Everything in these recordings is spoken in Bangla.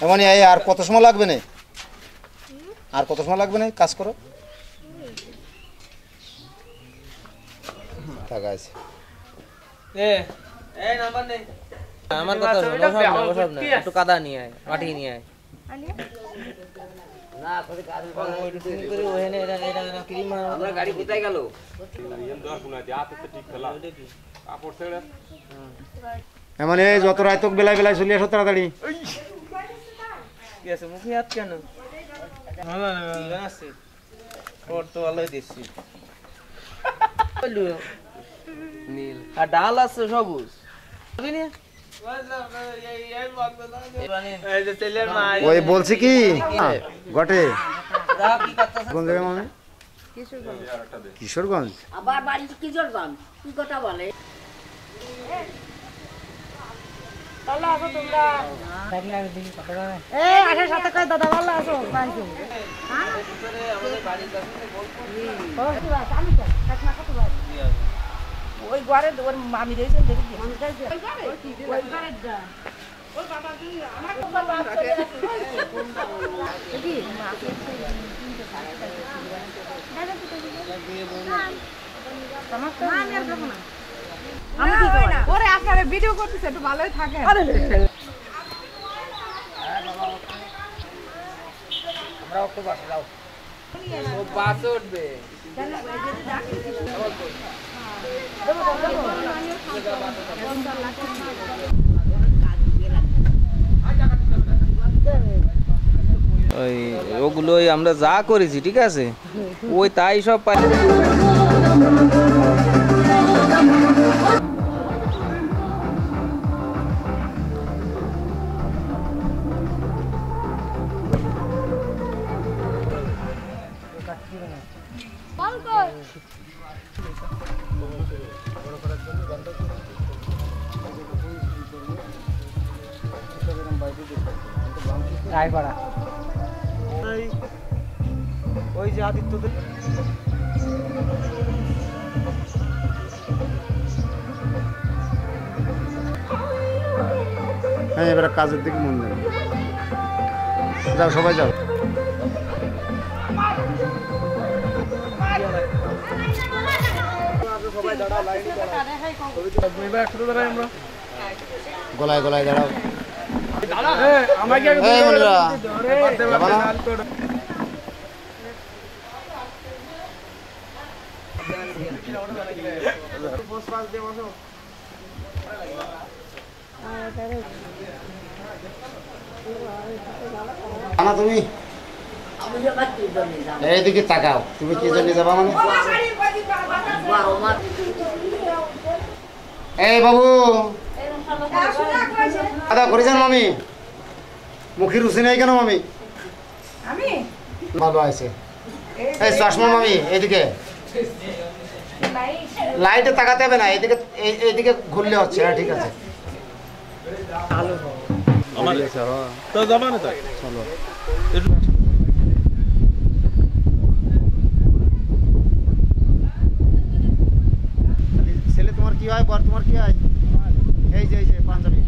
এমনই আর কত সময় লাগবে না? আর কত সময় লাগবে না কাজ করো? টাকা আছে আমার কথা শোনো, সব না একটু কাদা নিয়ে আয়, মাটি নিয়ে আয়। গাড়ি কোথায় গেল? এমন এই যত রাত বেলায় বেলায় চলে আসো তাড়াতাড়ি। মুখে হাত কেন? আর ডাল আছে সবুজ ওই বলছি কি ঘটে কোন জায়গায় মামি? কিশোরগঞ্জ। আবার বাড়ি কিশোরগঞ্জ। কি কথা বলে? ভালো আছো তোমরা? এই আগে সাথে কই দাদা ভালো আছো? বাড়িতে হ্যাঁ আমাদের বাড়ির কাছে ওই ঘরে ওর মামি রয়েছে দেখি মামি রয়েছে ওই ঘরে যা ওই বাবা দি আমার বাবা চলে গেছে দেখি মাকে কিনতে পারে দাদা কি সমস্যা না আমি আর যাব না আমি কি করি না ওরে আপনারা ভিডিও করতেছে একটু ভালোই থাকে আরে আমরা একটু বাসে যাও ও বাস উঠবে ওই ওগুলোই আমরা যা করেছি ঠিক আছে ওই তাই সব পাই ওই যে আদিত্যদের হ্যাঁ এবার কাজের দিকে মন দেবে যাও সবাই যাও গলায় গলায় দাঁড়াও তুমি এইদিকে তাকাও তুমি কি জন্য যাবা মানে এই বাবু দাদা করেছেন মামি মুখে রুচি নেই কেন মামি আমি ভালো আছে এই চশমা মামি এইদিকে লাইটে তাকাতে হবে না এইদিকে এইদিকে ঘুরলে হচ্ছে হ্যাঁ ঠিক আছে চলো ছেলে তোমার কি হয় বর তোমার কি হয় এই যে পাঞ্জাবি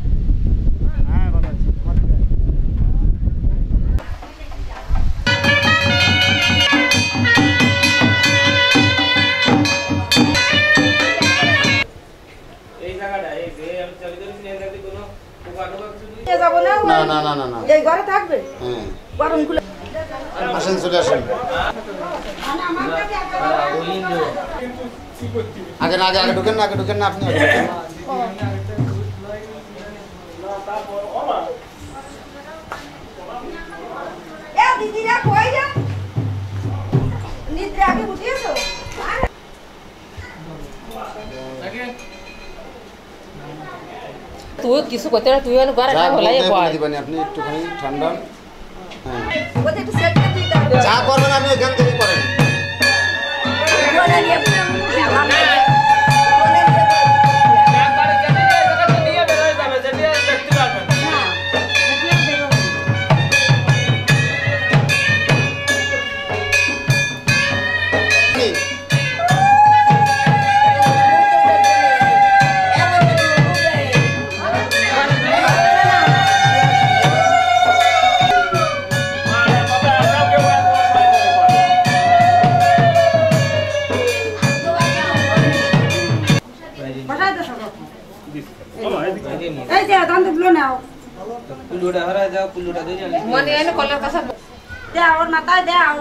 হ্যাঁ ভালো আছে তোমার কি হয় না না না না না এই ঘরে থাকবে হ্যাঁ গরম খুলে আসেন চলে আসেন আগে না আগে ঢুকেন না আপনি দিদিরা কই যা নিদ্রা আগে উঠিয়েছো তুই কিছু করতে না তুই ঘরে থাক হলাই বল দিবেন আপনি একটুখানি ঠান্ডা হ্যাঁ ওটা একটু সেট করে দিতে হবে যা করবেন আপনি এখান থেকে করেন বলে নিয়ে পুলুটা হারায় যাও পুলুটা দিয়ে জানি মনে হয় না কলার কাছে দাও ওর মাথায় দাও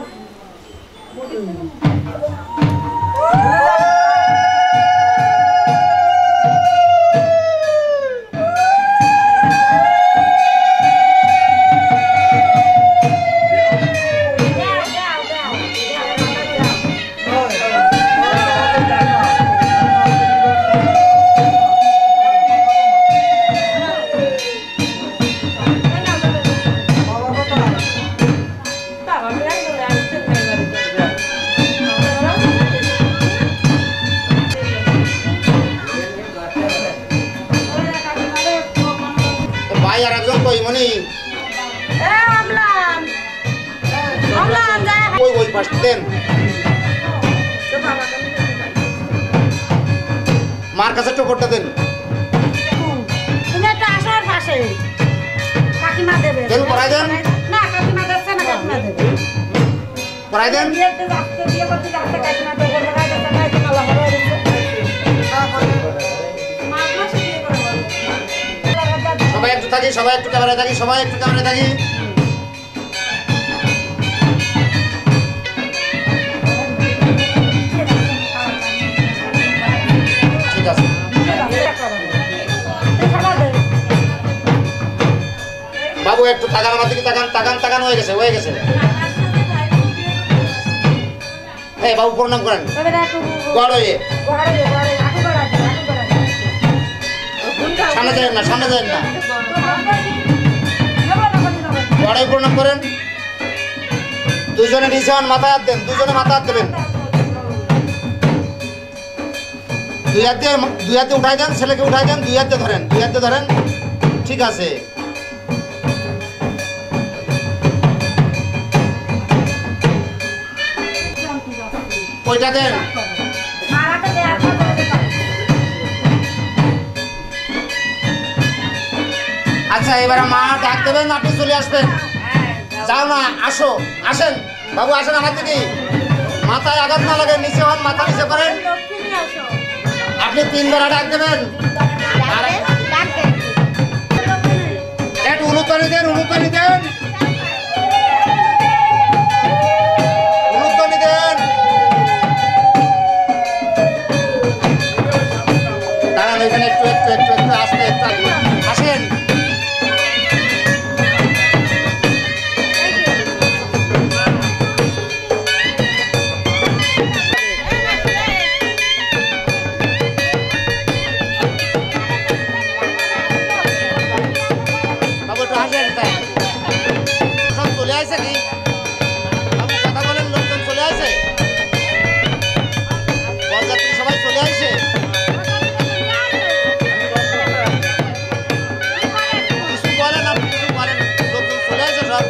ভাই আর একজন কই মনি ওই ওই পাশে দেন মার কাছে টোপরটা দেন তুমি একটা আসার পাশে কাকিমা দেবে দেন পড়াই দেন না কাকিমা দিচ্ছে না কাকিমা দেবে পড়াই দেন বিয়েতে যাচ্ছে বিয়ে করতে যাচ্ছে কাকিমা দেবে পড়াই দিচ্ছে কাকিমা লাগাই দিচ্ছে মাঝে বিয়ে করে সবাই একটু থাকি সবাই একটু ক্যামেরায় থাকি সবাই একটু ক্যামেরায় থাকি ঠিক আছে বাবু একটু তাকান আমার দিকে তাকান তাকান তাকান হয়ে গেছে এই বাবু প্রণাম করেন গড় হয়ে সামনে যাবেন না গড়ে প্রণাম করেন দুজনে নিচে হন মাথায় হাত দেন দুজনে মাথা হাত দেবেন দুই হাতে উঠাই দেন ছেলেকে উঠাই দেন দুই হাতে ধরেন ঠিক আছে ওইটা দেন আচ্ছা এবারে মা ডাক দেবেন আপনি চলে আসবেন যাও না আসেন বাবু আসেন আমার দিকে মাথায় আঘাত না লাগে নিচে হন মাথা নিচে করেন আপনি 3 বার ডাক দেবেন একটু উলুধ্বনি দেন দাঁড়ান এখানে একটু আসতে আসেন বাবু একটু আসেন সব চলে আসে কি বাবু কথা বলেন লোকজন চলে আসে বরযাত্রী সবাই চলে আসে কিছু বলেন লোকজন চলে আসে সব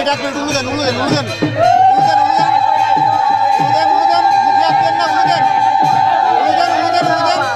ডাকবেন একটু উলু দেন উলু দেন উলু দেন উলু দেন উলু দেন মুখে আসবেন না উলু দেন উলু দেন উলু দেন উলু দেন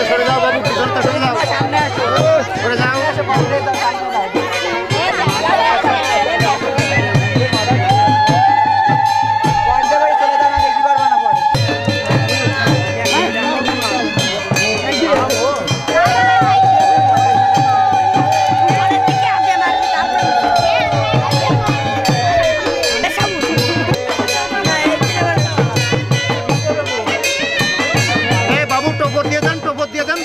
সরে যাও বাবু পিছনটা সরে যাও সরে যাও বাবু টপর দিয়ে দেন টপর দিয়ে দেন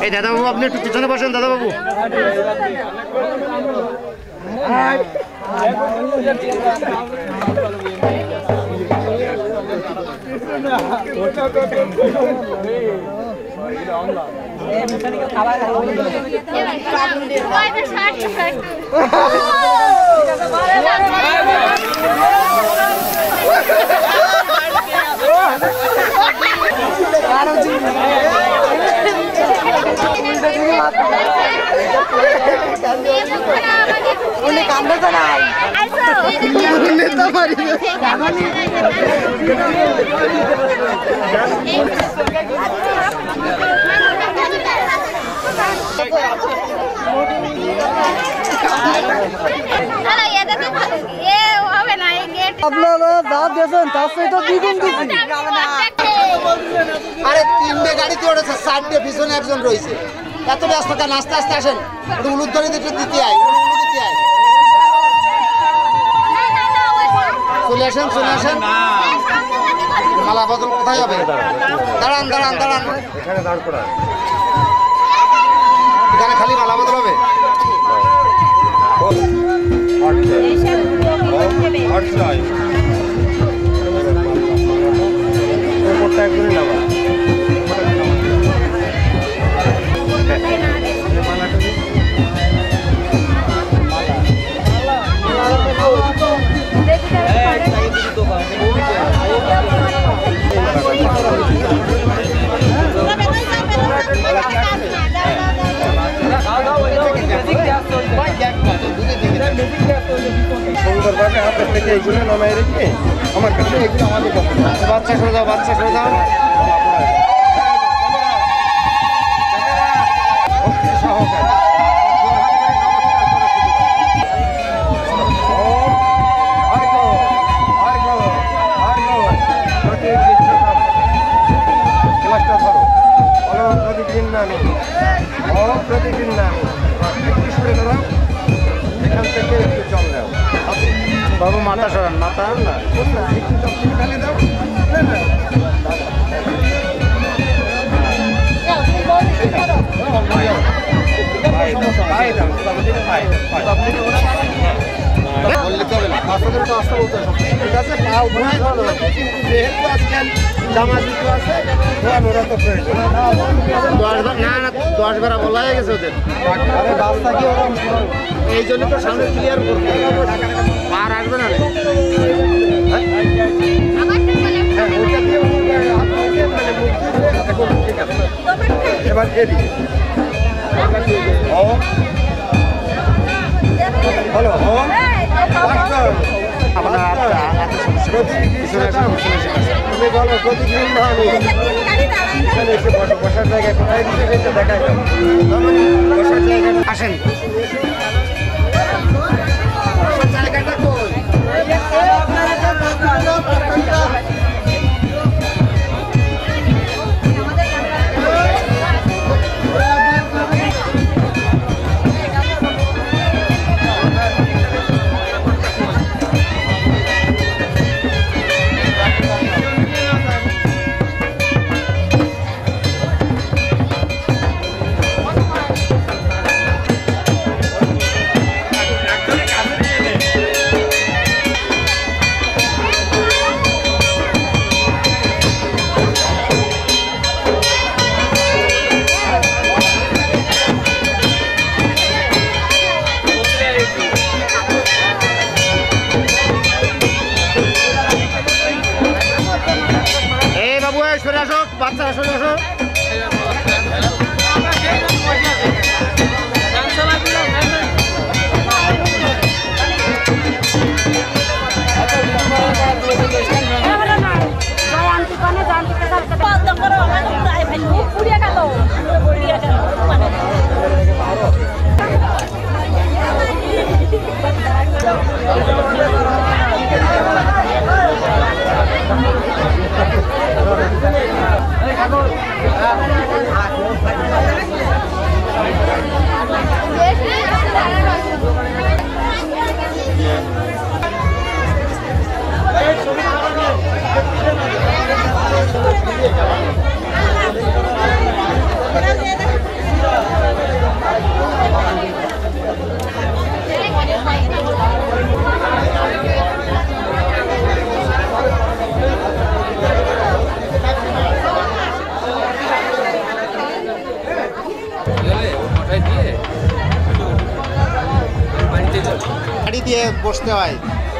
এই দাদা বাবু আপনি একটু পিছনে বসেন দাদা বাবু আরে তিনটে গাড়িতে ওঠেছে চারটে পিছনে একজন রয়েছে এত ব্যস্ত কেন আস্তে আস্তে আসেন একটু উলুদ ধরে দিতে আয় চলে আসেন মালা বদল কোথায় হবে দাঁড়ান এখানে দাঁড় করা এখানে খালি মালা বদল হবে এইগুলো নামাই রেখে আমার কাছে এগুলো আমাদের কাছে বাচ্চা সরে যাও, বাচ্চা সরে যাও। প্রতিদিন না এখান থেকে একটু জল দাও বাবু মাথা সরান, মাথা বললে চলে না, বাচ্চাদের তো আসতে বলতে হবে। ঠিক আছে, পা উঠে কিন্তু যেহেতু আজকাল জামা জুতো আছে ওরা তো প্রয়োজন। 10 বেড়া বলা হয়ে গেছে ওদের। আরে বাচ্চা কি ওরা এই জন্য তো সামনে ক্লিয়ার করবে, পা রাখবে না। হ্যাঁ, ওইটা দিয়ে মানে মুখ এখন ঠিক আছে। এবার এদিকে হলো তুমি বলো প্রতিদিন না আমি এখানে এসে বসার জায়গায় কোথায় দিতে সেটা দেখাই দাও। বসার জায়গাটা আসেন, সরে আসো, বাচ্চারা সরে আসো। গাড়ি দিয়ে বসতে হয়,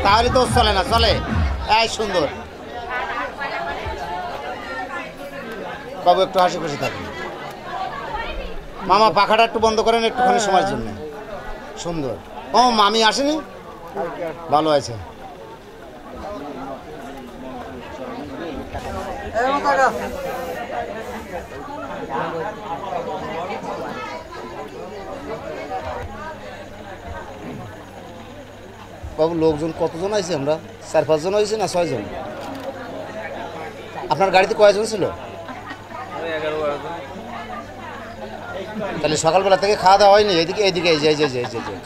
তাহলে তো চলে না, চলে। এই সুন্দর বাবু, একটু হাসি খুশি থাকুন। মামা পাখাটা একটু বন্ধ করেন একটুখানি সময়ের জন্য। সুন্দর। ও মামি আসেনি, ভালো আছে। বাবু লোকজন কতজন আছে? আমরা 4-5 জন হয়েছে না 6 জন? আপনার গাড়িতে কয়জন ছিল? 11-12 জন। তাহলে সকালবেলা থেকে খাওয়া দাওয়া হয়নি? এদিকে এদিকে এই যে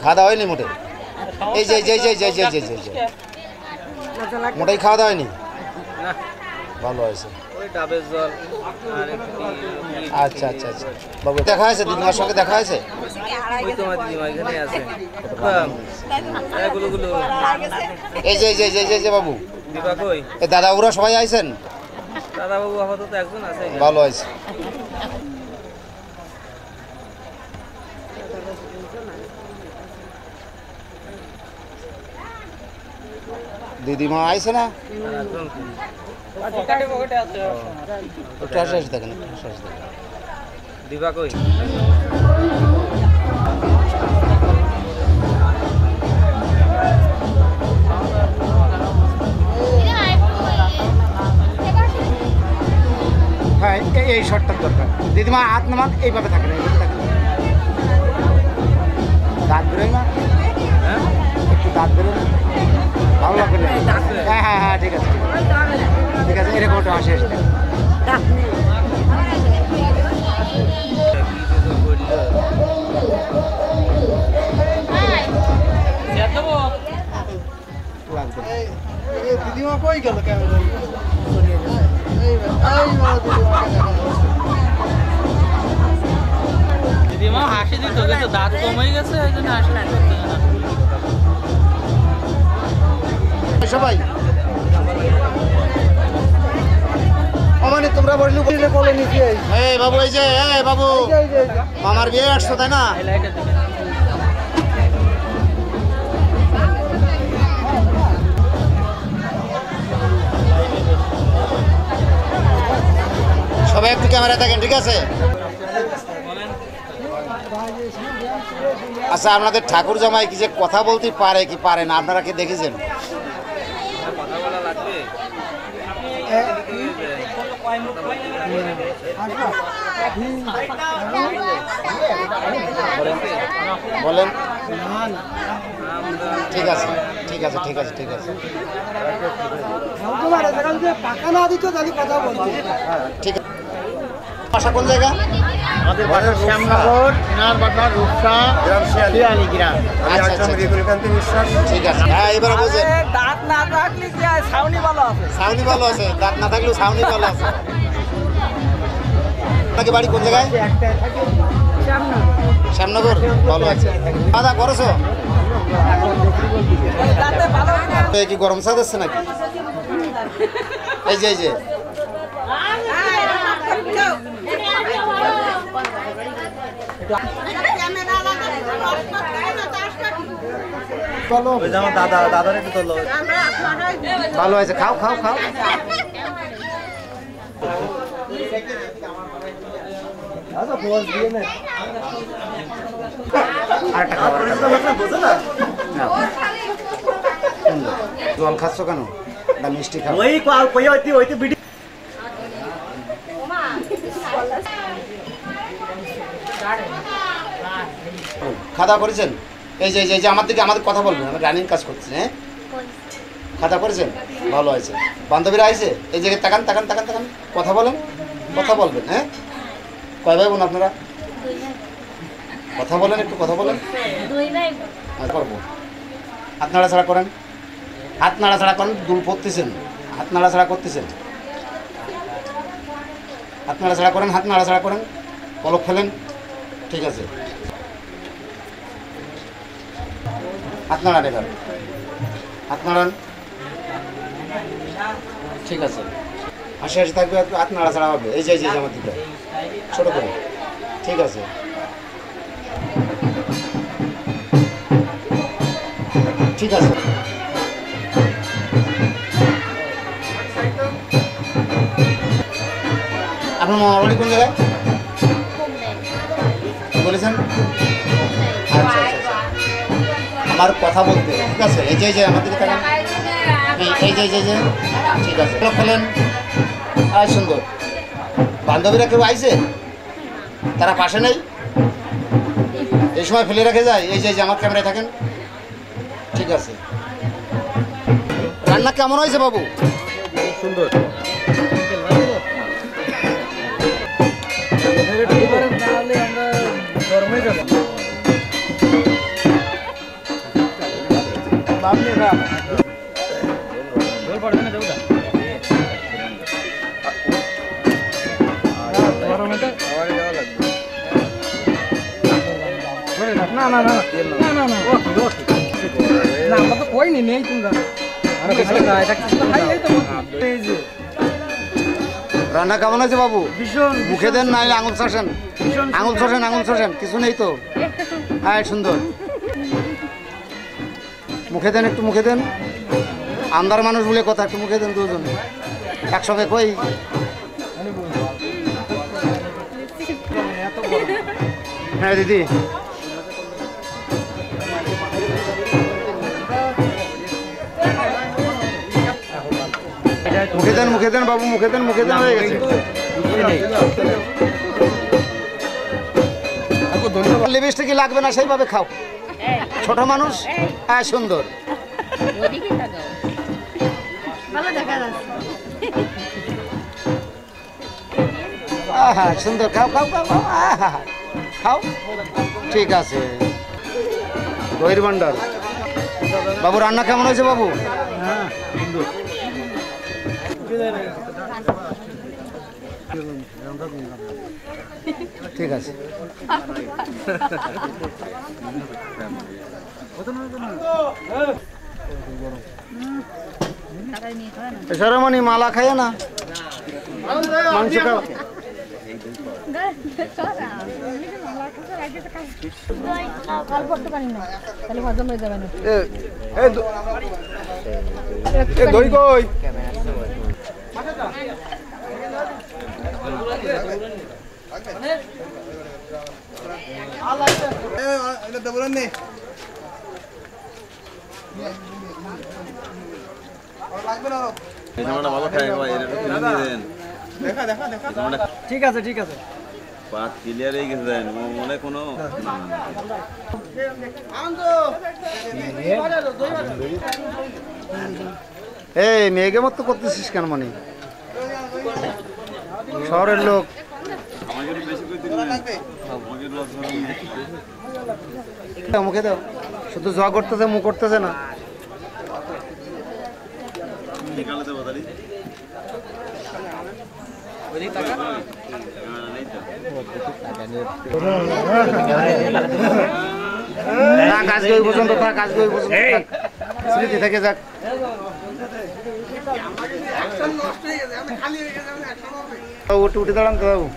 খাওয়া দাওয়া হয়নি মোটে? এই যে মোটেই খাওয়া দাওয়া হয়নি? না, ভালো আছে। ওই ডাবের জল আর আচ্ছা বাবু, দেখা হয়েছে দিদিমার সঙ্গে? দেখা হয়েছে? ওই তোমার দিদিমা এখানে আছে। এই যে বাবু, দিবা কই? এ দাদা ওরা সবাই আইছেন? দাদা বাবু আপাতত একজন আছে। ভালো আছে। দিদিমা আইছে না? একটু হাসি দেখেন, দিবা কই? এই শর্টটার দরকার। দিদিমা হাত নামান, এইভাবে থাকে না, এইভাবে থাকে। দাঁত বেরোয় না, একটু দাঁত বেরোয় না, ভালো লাগবে না। হ্যাঁ হ্যাঁ হ্যাঁ, ঠিক আছে ঠিক আছে, এরকম একটা হাসি আসলে দিদিমা কই গেল ক্যামেরা? দিদিমা হাসি দিত, কিন্তু দাঁত কমে গেছে, এই জন্য হাসি করতে না। সবাই মানে তোমরা বললে বলে নিচে। এই বাবু, এই যে এই বাবু, মামার বিয়ে আসছো তাই না? সবাই একটু ক্যামেরা দেখেন, ঠিক আছে? আচ্ছা, আপনাদের ঠাকুর জামাই কি যে কথা বলতে পারে কি পারে না, আপনারা কি দেখেছেন? বলেন। ঠিক আছে ঠিক আছে ঠিক আছে ঠিক আছে ঠিক আছে। বাসা কোন জায়গা? আমাদের বাসা শ্যামনগর, নারবাটা, রূপসা, শিয়ালি গ্রাম। আচ্ছা, ঠিক আছে। হ্যাঁ, এবারে বুঝেন। দাঁত না থাকলে ছাউনি ভালো আছে। ছাউনি ভালো আছে, দাঁত না থাকলেও ছাউনি ভালো আছে। আপনাকে বাড়ি কোন জায়গায়? শ্যামনগর। ভালো আছে। দাদা করছো? কি গরম চা দিচ্ছে নাকি? এই যে এই যে দাদার একটু তোলো। ভালো আছে, খাও খাও খাও। জল খাচ্ছ কেন? না মিষ্টি খাও। খাওয়া করেছেন? এই যে এই যে আমার দিকে আমাদের কথা বলবেন, আমি রানিং কাজ করছি। হ্যাঁ, খাওয়া করেছেন? ভালো আছে। বান্ধবীরা আইছে? এই জায়গায় তাকান তাকান তাকান তাকান, কথা বলেন, কথা বলবেন। হ্যাঁ, কয় ভাই বোন আপনারা? কথা বলেন, একটু কথা বলেন। করবো। হাত নাড়াছাড়া করেন, হাত নাড়াছাড়া করেন। দুল পড়তেছেন, হাত নাড়াছাড়া করতেছেন। হাত নাড়াছাড়া করেন, হাত নাড়াছাড়া করেন, পলক ফেলেন। ঠিক আছে, হাত নাড়ান, এবার হাত নাড়ান। ঠিক আছে, হাসি হাসি থাকবে, হাত নাড়াছাড়া হবে। এই যে আমার দিকে ছোট করে। ঠিক আছে, ঠিক আছে। আপনার মামার বাড়ি কোন জায়গায় বলেছেন? আচ্ছা আচ্ছা আচ্ছা, আমার কথা বলতে। ঠিক আছে, এই যে আমার দিকে তাকান। এই যে ঠিক আছে, ফেলেন। আর সুন্দর। বান্ধবীরা কেউ আইছে? তারা পাশে নেই? এই সময় ফেলে রেখে যায়? এই যে আমার ক্যামেরায় থাকেন। ঠিক আছে। রান্না কেমন হয়েছে বাবু? সুন্দর। রান্না কেমন হয়েছে বাবু? মুখে দেন, নাইলে আঙুল চষেন। আঙুল চষেন, আঙুল চষেন, কিছু নেই তো? হ্যাঁ, সুন্দর। মুখে দেন, একটু মুখে দেন। আন্দার মানুষ বলে কথা, একটু মুখে দেন দুজন একসঙ্গে। কই হ্যাঁ দিদি, মুখে দেন, মুখে দেন বাবু, মুখে দেন, মুখে দেন। হয়ে গেছে। লিপস্টিক কি লাগবে না, সেইভাবে খাও। ছোট মানুষ, হ্যাঁ সুন্দর। আহা সুন্দর, খাও খাও খাও খাও, আহা খাও। ঠিক আছে, দইয়ের ভান্ডার। বাবু রান্না কেমন হয়েছে বাবু? ঠিক আছে। সরমনি মালা খায় না, মাংস খাও। দই কই? ঠিক আছে ঠিক আছে, ক্লিয়ার হয়ে গেছে, মনে কোনো এই মেয়েকে মতো করতেছিস কেন? মানে শহরের লোক। মুখে দাও, শুধু জ করতেছে, মুখ করতেছে না। আজকে ওই পর্যন্ত থাক, আজকে ওই পর্যন্ত থাক, স্মৃতি থেকে যাক। উঠে উঠে দাঁড়ান তো বাবু।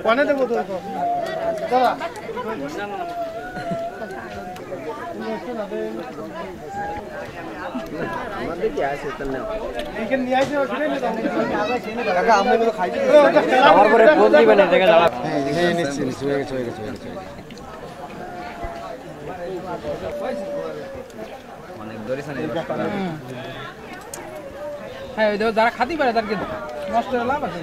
কোনে দেবো তো দাদা? হ্যাঁ যারা খাতে পারে তার কিন্তু নষ্ট হলে লাভ আছে।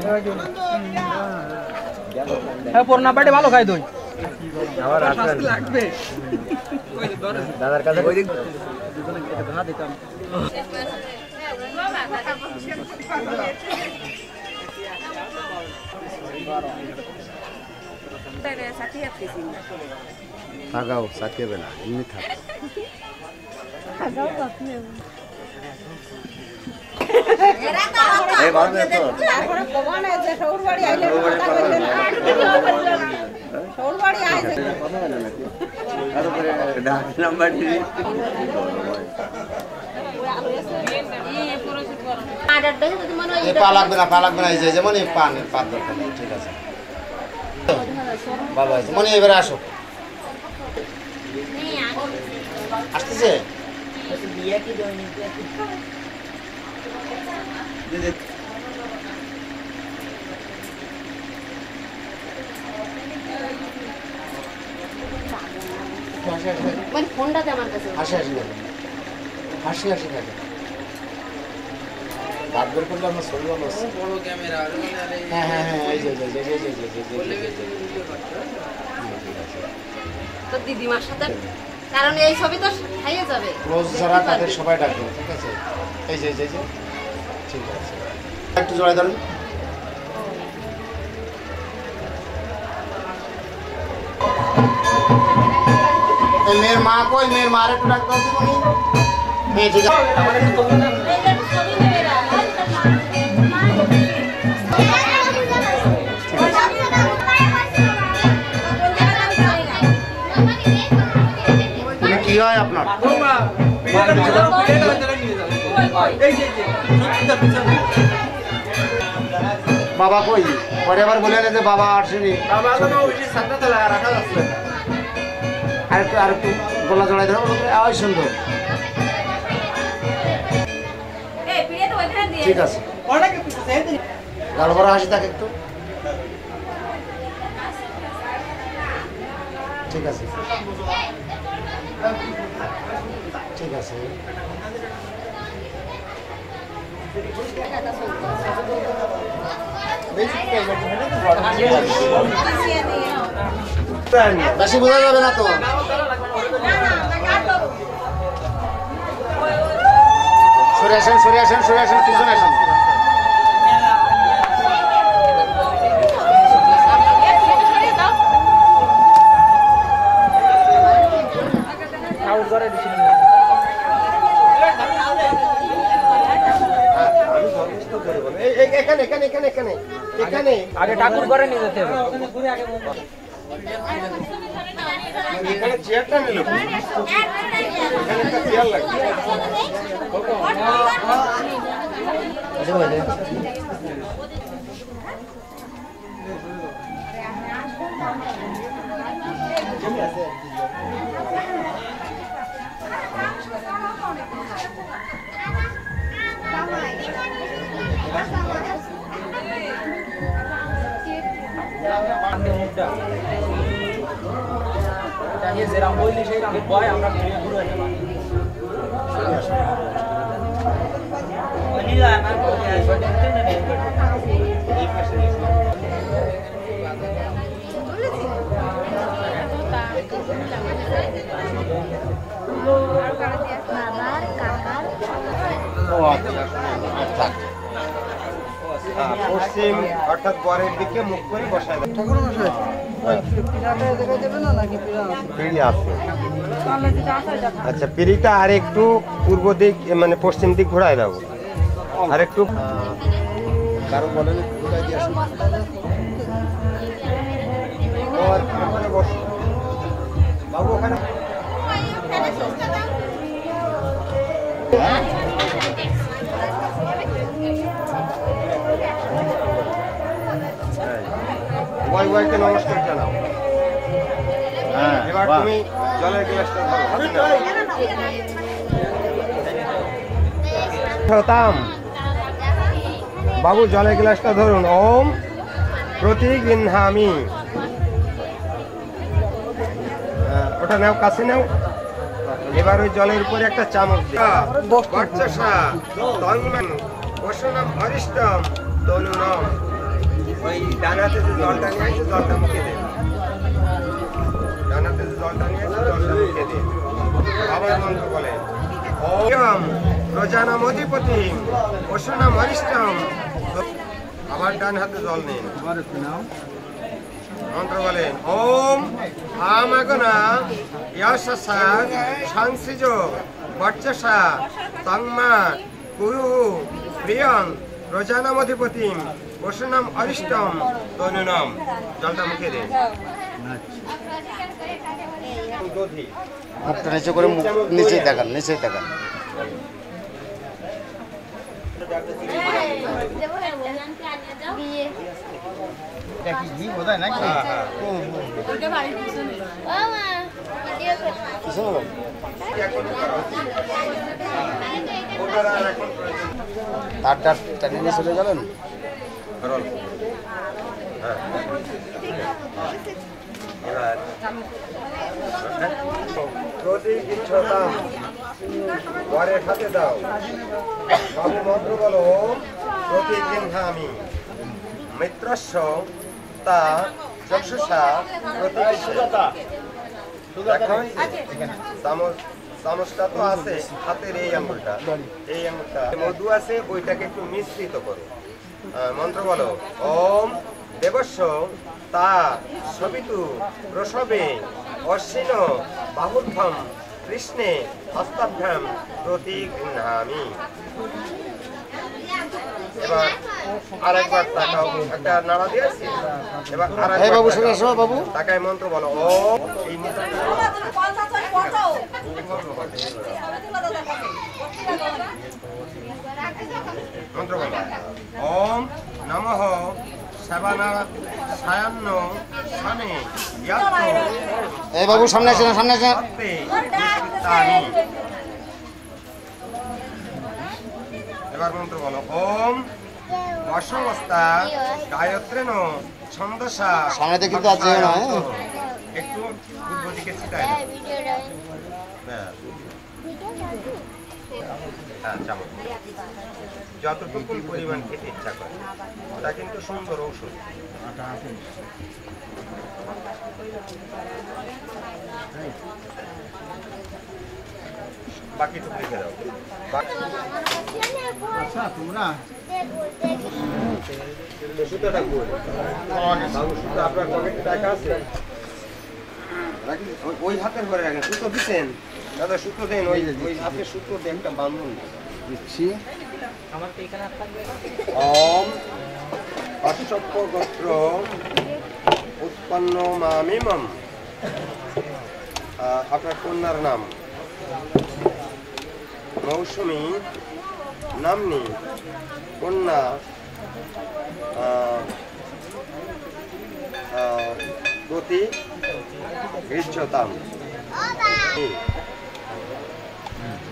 হ্যাঁ পড়না পাটে ভালো খাই দই লাগবে দাদার কাছে ওই দিক না দিতাম। থাকাও সাথে না, এমনি থাক। পা লাগবে না, পা লাগবে না, এই যে যেমন পান পাত দরকার। ঠিক আছে, ভালো আছে। মনে এবারে আসো, আসতেছে। ফোনটা আমার কাছে হাসি হাসি হাসি হাসি থাকে। বাদ বের করলে আমার শরীর ভালো আছে। হ্যাঁ হ্যাঁ হ্যাঁ, এই যে তো দিদিমার সাথে, কারণ এই ছবি তো খাইয়ে যাবে। রোজ যারা তাদের সবাই ডাকবে, ঠিক আছে? এই যে ঠিক আছে, একটু জড়াই ধরুন। এই মেয়ের মা কই? মেয়ের মার একটু ডাকতে হবে। মেয়ে ঠিক আছে, কি হয় আপনার? বাবা কই? পরে আবার বলে যে বাবা আসেনি। আর একটু গলা জড়াই ধরো আওয়াজ সুন্দর ঠিক আছে গাল ভরা হাসি থাকে একটু ঠিক আছে ঠিক আছে বেশি বোঝা যাবে না তো সরে আসেন সরে আসেন সরে আসেন পিছনে আসেন আগে ঠাকুর ঘরে নিয়ে যেতে হবে এখানে চেয়ারটা নিল এখানে একটা চেয়ার লাগবে যেরকম বললি সেইরকম ভয় আমরা ঘুরে পশ্চিম অর্থাৎ পরের দিকে মুখ করে বসায় পিঁড়ি আছে আচ্ছা পিঁড়িটা আর একটু পূর্ব দিক মানে পশ্চিম দিক ঘোরায় দাও আর একটু কারো বলেন ঘোরাই দিয়ে আসুন বাবু ওখানে ওয়াইকে নমস্কার জানাও এবার তুমি জলের গ্লাসটা ধরো বাবু জলের গ্লাসটা ধরুন ওম প্রতিগৃহামি ওটা নাও কাছে নাও এবার ওই জলের উপরে একটা চামচ বর্চসা অরিষ্টম তনুনম ওই ডানাতে যে জলটা নিয়ে আসছে জলটা মুখে দেন ডানাতে যে জলটা নিয়ে আসছে জলটা মুখে দেন আবার মন্ত্র বলেন ওম প্রজানাম অধিপতি পশুনাম অরিষ্টম আবার ডান হাতে জল নিন মন্ত্র বলেন ওম আমাগনা ইয়াশসা সংসিজ বর্চসা তংমা কুরু প্রিয়ং প্রজানাম অধিপতি পশুনাম অরিষ্টম তনুনাম জলটা মুখে দেন মুখটা নিচে করে নিচেই দেখান নিচেই দেখান তারটা টেনে নিয়ে চলে গেলেন পরের হাতে দাও বাবু মন্ত্র বলো প্রতিগৃহামি মিত্রস্য তা চক্ষুষা চামচটা তো আছে হাতের এই আঙুলটা মধু আছে ওইটাকে একটু মিশ্রিত করো মন্ত্র বলো ওম দেবস্য তা সবিতু প্রসবে অশ্বিন বাহুর্ভম কৃষ্ণে হস্তাভ্যাম প্রতিগৃহামি এবার আরেকবার তাকাও একটা নাড়া দিয়েছি এবার আরেকবার বাবু শুনে আসো বাবু তাকায় মন্ত্র বলো ও এই মন্ত্র বলো ওম নমঃ সাবানা সায়ান্ন সানে ইয়াত্ত এই বাবু সামনে আসেন সামনে আসেন সত্তে তানি। এবার মন্ত্র বলো ওম বর্ষবস্তা গায়ত্রেণ ছন্দসা। সামনে থেকে কিন্তু আছে না, হ্যাঁ? একটু পূর্ব দিকে ছিটাই দাও। ব্যাস। হ্যাঁ, চামচ। যতটুকু পরিমাণ খেতে ইচ্ছা করে ওটা কিন্তু সুন্দর ঔষধ। বাকিটুকু রেখে দাও। সুতোটা কই? বাবু, সুতো আপনার পকেটে টাকা আছে? রাখি, ওই হাতের ঘরে রাখেন। সুতো দিচ্ছেন দাদা? সুতো দেন, ওই হাতে সুতো দিয়ে একটা বান্ধন দিচ্ছি। ওম অশ্বক্ষ গোত্র উৎপন্ন মামিমম। আপনার কন্যার নাম মৌসুমী নামনি কন্যা প্রতি গ্রীষ্মতাম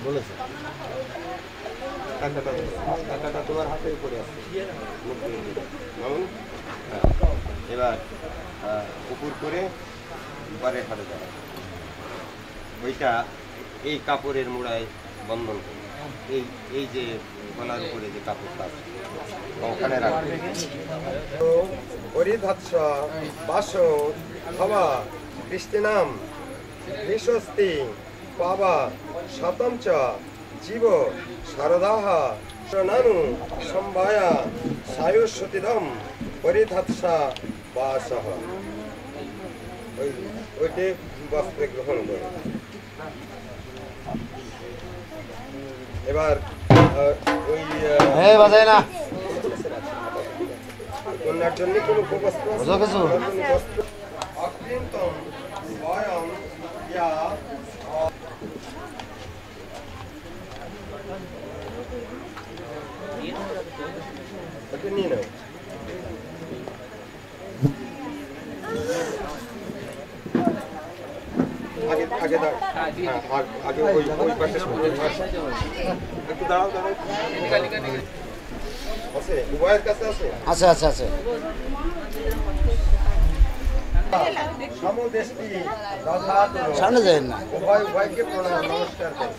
বলেছে। টাকাটা তোমার হাতে উপরে আছে। এবার উপর করে পরে হাতে যাবে। ওইটা এই কাপড়ের মুড়ায় বন্ধন করে এই যে গলার উপরে যে কাপড়টা আছে ওখানে রাখবে। হরিধাৎস বাস ভবা কৃষ্ণনাম বিশ্বস্তি পাবা শতম চ জীব শারদাহ নানু সম্ভায়া সায়ুষ্যতিদম হরিধাৎসা বাস। ওইটি বস্ত্রে গ্রহণ করে। এবার ওই বাজায় না কন্যার জন্য কোনো বস্ত্র কিছু অত্যন্তম বয়ম ইয়া ওকে নিয়ে নাও। আগে আগে দাও। হ্যাঁ, আগে ওই পাশে একটু দাঁড়াও দাঁড়াও। আছে উভয়ের কাছে আছে। আচ্ছা আচ্ছা আচ্ছা সমদেশটি রাধাতুল সামনে যায় না। উভয়কে প্রণাম নমস্কার করো।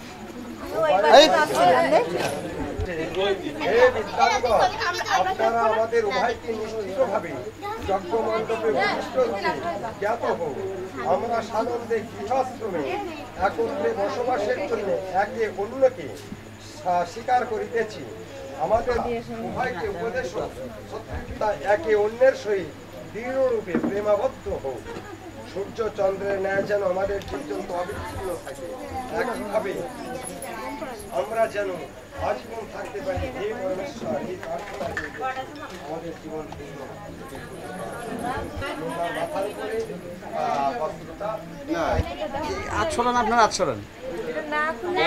হে বিদ্যাঙ্গন, আপনারা আমাদের উভয়কে নিশ্চিতভাবে যজ্ঞ মণ্ডপে বিশিষ্ট রূপে জ্ঞাত হোক। আমরা সানন্দে গৃহাশ্রমে একত্রে বসবাসের জন্য একে অন্যকে স্বীকার করিতেছি। আমাদের উভয়কে উপদেশ সত্যতা একে অন্যের সহিত দৃঢ়রূপে প্রেমাবদ্ধ হোক। সূর্য চন্দ্রের ন্যায় যেন আমাদের জীবন অবিচ্ছিন্ন থাকে, একইভাবে আমরা যেন আজীবন থাকতে পারি। হে পরমেশ্বর, এই প্রার্থনা আমাদের জীবন আচ্ছরণ আপনার আচ্ছরণ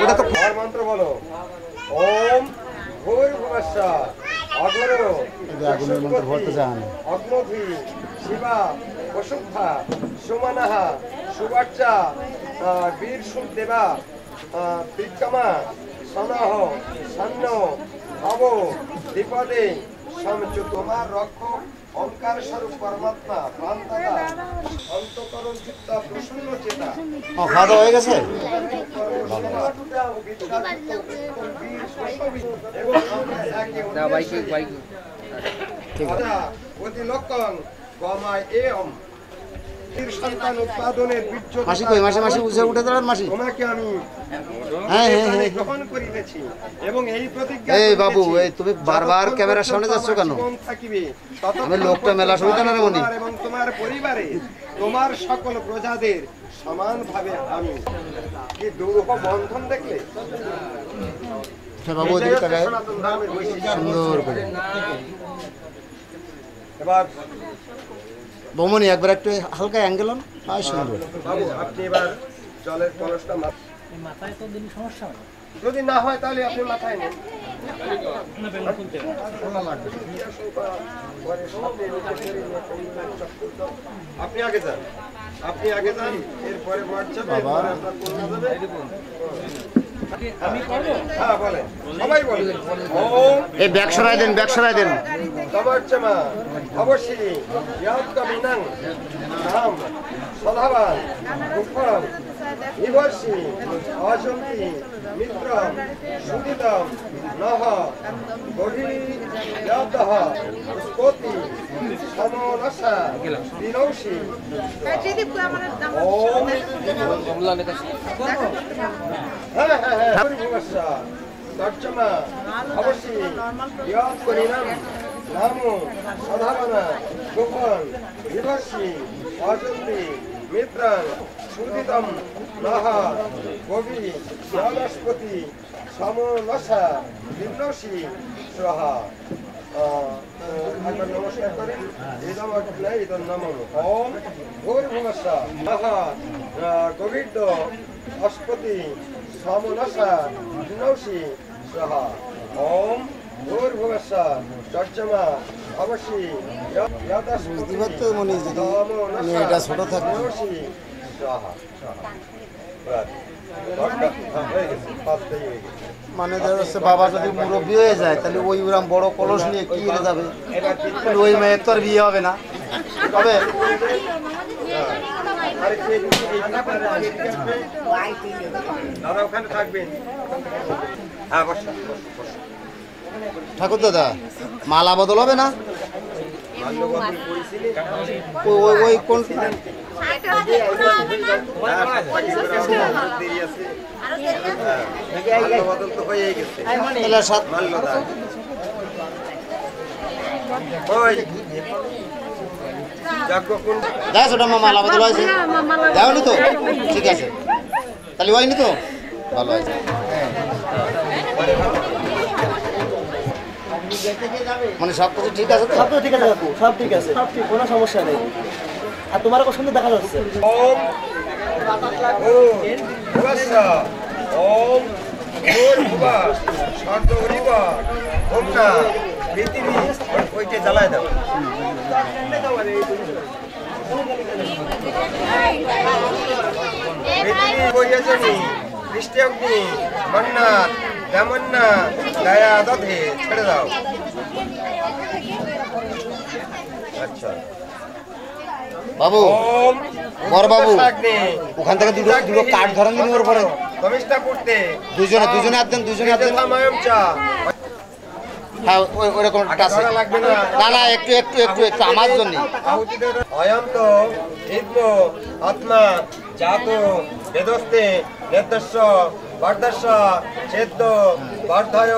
ওটা তো মন্ত্র বলো। ওম ভূর ভুবস্বর অগ্র আগুনের মন্ত্র ভরতে চান। অগ্নধি শিবা বসুদ্ধা সুমনাহা সুবাচ্চা বীর সুদেবা বিক্রমা সনহ সন্ন ভব দ্বিপদে সমচু। তোমার রক্ষক ওঙ্কার স্বরূপ পরমাত্মা প্রাণদাতা অন্তঃকরণ চিত্তা প্রসন্ন চেতা। খাওয়া দাওয়া হয়ে গেছে? মাসি কই? মাসি মাসি উঠে উঠে দাঁড়ান মাসি। তোমাকে আমি গ্রহণ করিতেছি এবং এই প্রতিজ্ঞা। এই বাবু, এই তুমি বারবার ক্যামেরার সামনে যাচ্ছ কেন? আমি লোকটা মেলা সুবিধা না রে মনি। এবং তোমার পরিবারে তোমার সকল প্রজাদের সমানভাবে আমি কি দুরূহ বন্ধন দেখলে বাবু ওদিকে তাকায় সুন্দর করে। এবার বৌমনি একবার একটু হালকা অ্যাঙ্গেল হন। আর সুন্দর বাবু, আপনি এবার জলের কলসটা মাথায় তো দিন সমস্যা যদি না হয় তাহলে আপনি মাথায় নেন। আপনি আগে যান, আপনি আগে যান, এরপরে হোয়াটসঅ্যাপে আপনার কন্যা যাবে। হ্যাঁ বলেন, সবাই বলেন। ওম এই ব্যাগ সরাই দেন, ব্যাগ সরাই দেন। তবার্চমা অবশ্যই ইয়াৎকামিনাং নাম সদাবান উফাম নিবর্ষি অজন্তি মিত্রম সুদিতম নহ গভীর্যাতঃ স্পতি সমনসা বিনৌষি ওম হ্যাঁ হ্যাঁ হ্যাঁ পরিভূমস্যা তর্চমা অবশ্যই ইয়াৎকরিণাম নামো সদাবানা গোপন বিভর্ষি অজন্তি মিত্রাং সুদিতম নহ গভী বনস্পতি সমনসা বিনৌষি স্বাহা। একবার নমস্কার করেন। ইদম অগ্নে ইদম নমঃ। ওম ভূর্ভুবস্সঃ নহ গভীর অস্পতি সমনসা বিনৌষি স্বাহা। ওম ভূর্ভুবস্সঃ তর্জমা অবশ্যই এটা ছোট থাকে। মানে ধর হচ্ছে বাবা যদি মুরব্বী হয়ে যায় তাহলে ওই ওরম বড় কলস নিয়ে কি এনে যাবে, তাহলে ওই মেয়ের তো আর বিয়ে হবে না। তবে দাদা ওখানে থাকবেন। ঠাকুর দাদা মালা বদল হবে না? ওই কোন বদল তো হয়ে গেছে। দেখ ওটা মালা বদল হয়েছে, দেওনি তো? ঠিক আছে, তাহলে হয়নি তো, ভালো হয়েছে। মানে সব কিছু ঠিক আছে তো? সব তো ঠিক আছে কাকু, সব ঠিক আছে, সব ঠিক, কোনো সমস্যা নেই। আর তোমার খুব সুন্দর দেখা যাচ্ছে। ওম ভূর্ভুবস্সঃ ওম ভূর্ভুবঃ শর্দরিবা ওমনা পৃথিবী ওইটা জ্বালায় দাও। পৃথিবী বইয়াজনি বৃষ্টি অগ্নি মন্নাথ দেমন্না দয়া দধে ছেড়ে দাও। আচ্ছা বাবু, ওম বর বাবু, অগ্নি ওখান থেকে দুটো কাঠ ধরেন দিন ওর পরে। কমিষ্টা করতে দুজনে হাত দেন, দুজনে হাত দেন। হ্যাঁ ওইরকম একটা আছে। লাগবে না। না না, একটু একটু একটু একটু আমার জন্য। অয়ন্ত হিত্ম আত্মা জাত বেদস্তে নির্দস্য বর্ধস্য চেদ্য বর্ধয়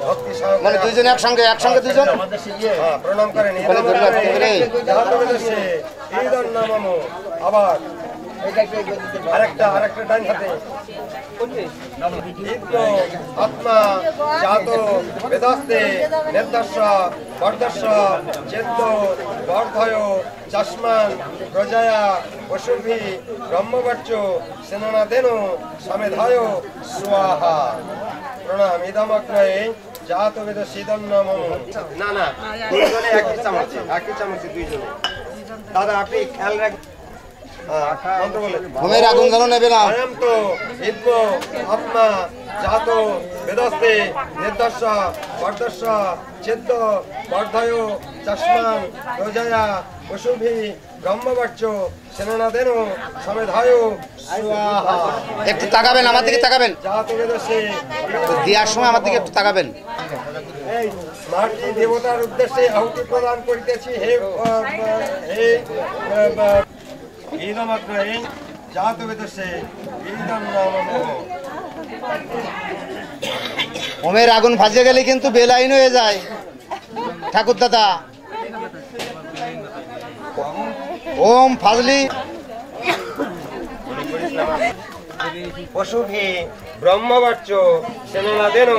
ভক্তি মানে দুজনে একসঙ্গে দুজন প্রণাম করেন। আবার আরেকটা ডান হাতে আত্মা জাত বেদস্তে নির্দস্য বর্ধস্য চেদ্য বর্ধয় চষ্মান প্রজয়া পশুভি ব্রহ্মবর্চ সেনাদেন সমেধায় স্বাহা। প্রণাম। ইদমগ্নয়ে জাত বেদ সিদন্ন মম। না না, দুইজনে একই চামচে দুইজনে। দাদা আপনি খেয়াল রাখ। মন্ত্র বলেন। ঘুমের আগুন যেন নেবে না। অয়ন্ত হিত্ম আত্মা জাত বেদস্তে নির্দস্য বর্ধস্য চেদ্য বর্ধয় চষ্মান প্রজয়া পশুভি ব্রহ্মবর্চ সেনাদেন সমেধায় স্বাহা। একটু তাকাবেন, আমার দিকে তাকাবেন। জাত বেদস্তে দেওয়ার সময় আমার দিকে একটু তাকাবেন। মাতৃ দেবতার উদ্দেশ্যে আহুতি প্রদান করিতেছি। হে জাত বেদস্তে হোমের আগুন ভাজে গেলে কিন্তু বেলাইন হয়ে যায় ঠাকুর দাদা। ওম ফাজলি পশুভি ব্রহ্মবর্চ সেনাদেন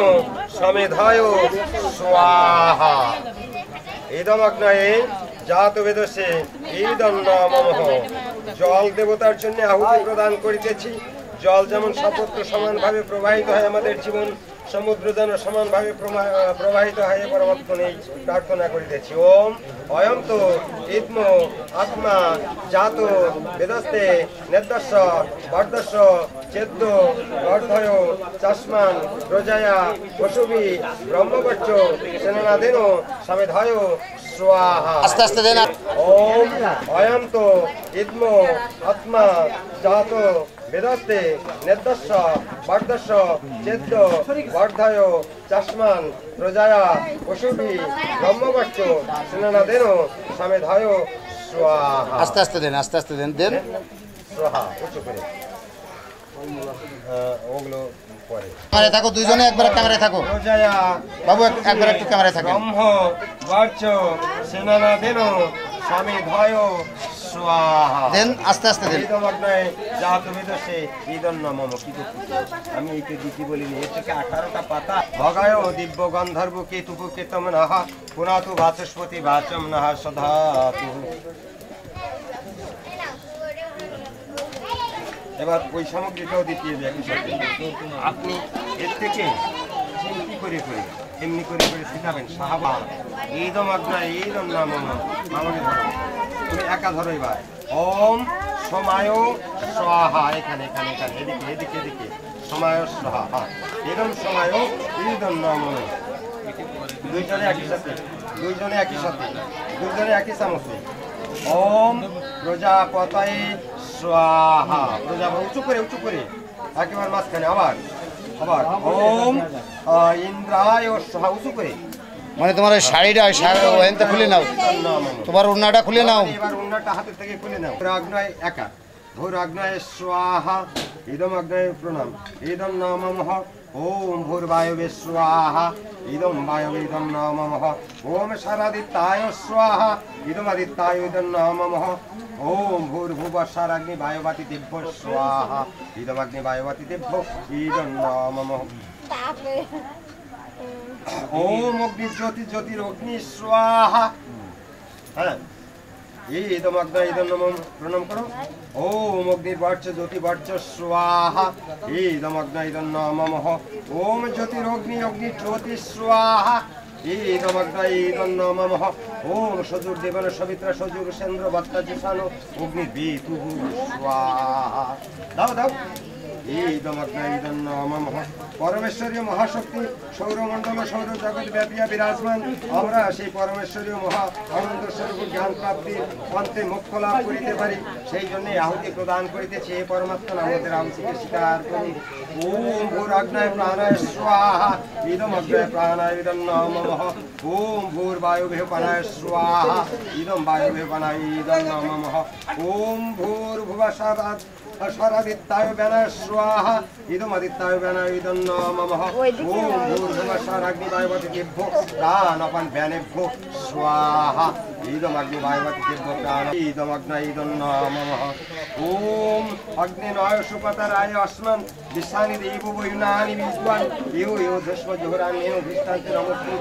সমেধায় স্বাহা। ইদমগ্নয়ে জাত বেদস্তে ইদম নমঃ। জল দেবতার জন্য আহুতি প্রদান করিতেছি। জল যেমন সপত্র সমানভাবে প্রবাহিত হয় আমাদের জীবন, সমুদ্র যেন সমানভাবে প্রবাহিত হয়ে পরমাত্ম নেই প্রার্থনা করিতেছি। ওম অয়ম তো ইত্ম আত্মা জাত বেদস্তে নির্দস্য বর্দস্য চেদ্য অর্ধয় চস্মান প্রজয়া পশুবি ব্রহ্মবচ্চ সেনানাদেন সমেধায় স্বাহা। আস্তে আস্তে দেন। ওম অয়ম তো ইদ্ম আত্মা জাত বেদস্তে নির্দস্য বর্দস্য চেদ্য বর্ধয় চস্মান প্রজয়া পশুবি ব্রহ্মবচ্চ সেনানাদেন সমেধায় স্বাহা। আস্তে আস্তে দেন, আস্তে আস্তে দেন। দেন স্বাহা উঁচু করে ওগুলো পরে ক্যামেরায় থাকো, দুইজনে একবার ক্যামেরায় থাকো। প্রজয়া বাবু একবার একটু ক্যামেরায় থাকেন। ব্রহ্ম বর্চ সেনানাদেন সমেধায় স্বাহা। দেন আস্তে আস্তে দেন। আমি এইকে দিতে বলিনি, এর থেকে 18টা পাতা। ভগায় দিব্য গন্ধর্ব কেতুপু কেতম নাহা পুনাতু বাচস্পতি বাচম নাহা সধাতু। এবার ওই সামগ্রীটাও দিতে হবে একই সাথে। আপনি এর থেকে চিন্তি করে করে এমনি করে করে শিখাবেন। সাহাবা ঈদম আজ্ঞা ঈদম নাম মামনি ধরো, তুমি একা ধরো। এবার ওম সমায় স্বাহা, এখানে এখানে এখানে এদিকে এদিকে এদিকে সমায় স্বাহা ঈদম সমায় ঈদম নাম। দুইজনে একই সাথে, দুইজনে একই সাথে, দুইজনে একই চামচে। ওম প্রজাপতায় স্বাহা। প্রজাপতি উঁচু করে উঁচু করে একেবারে মাঝখানে। আবার আবার ওম ইন্দ্রায় স্বাহা উঁচু করে। মানে তোমার ওই শাড়িটা ওখানটা খুলে নাও, তোমার ওড়নাটা খুলে নাও। এবার ওড়নাটা হাতের থেকে খুলে নাও। আগ্নায় একা ভোর আগ্নায় স্বাহা ইদম আগ্নায় প্রণাম ইদম নামঃ। ওম ভূর্বায়বে স্বাহা ইদম বায়বেদম নামঃ। ওম শারাদিত্যায় স্বাহা ইদম আদিত্যায় ইদম নামঃ। ওম ভূর্ভুবঃ শারাগ্নি বায়বাতি দিভ্য স্বাহা ইদম অগ্নি বায়বাতি দিভ্য ইদম নামঃ। ওম অগ্নি জ্যোতি জ্যোতির অগ্নি স্বাহা। হ্যাঁ ইদম অগ্নি ইদম নমঃ প্রণাম করো। ওম অগ্নি বর্চ জ্যোতি বর্চ স্বাহা ইদম অগ্নি ইদম নমঃ। ওম জ্যোতির অগ্নি অগ্নি জ্যোতি স্বাহা ইদম অগ্নি ইদম নমঃ। ওম সজুর দেবন সবিত্রা সজুর সেন্দ্র বত্তা জিসানো অগ্নি বিতু স্বাহা। দাও দাও ইদম অগ্নি ইদম নমঃ। পরমেশ্বরীয় মহাশক্তি সৌরমণ্ডল সৌর জগৎ ব্যাপিয়া বিরাজমান। আমরা সেই পরমেশ্বরীয় মহা আনন্দ স্বরূপ জ্ঞান প্রাপ্তির পন্থে মোক্ষ লাভ করিতে পারি, সেই জন্য আহুতি প্রদান করিতেছি। হে পরমাত্মা আমাদের আহুতিকে স্বীকার করি। ওম ভূরাগ্নায় প্রাণায় স্বাহা ইদম অগ্নায় প্রাণায় ইদম নমঃ। ওম ভূর্বায়ুভে প্রাণায় স্বাহা ইদম বায়ুভে প্রাণায় ইদম নমঃ। ওম ভূর্ভুবঃ শারাদিত্যায় ব্যানায় স্বাহা ইদম আদিত্যায় ব্যানায় ইদম নমঃ। ওম ভূর্ভুবঃ শারাগ্নি বায়বতি দিভ্য প্রাণাপান ব্যানেভ্য স্বাহা ইদম অগ্নি বায়বতি দিভ্য প্রাণ ইদম অগ্নি ইদম নমঃ। ওম অগ্নি নয় সুপতরায় অস্মান বিশানি দেব বৈনানি বিদ্বান ইউ ইউ ধস্ম জোহরানি দৃষ্টান্তে নমস্তে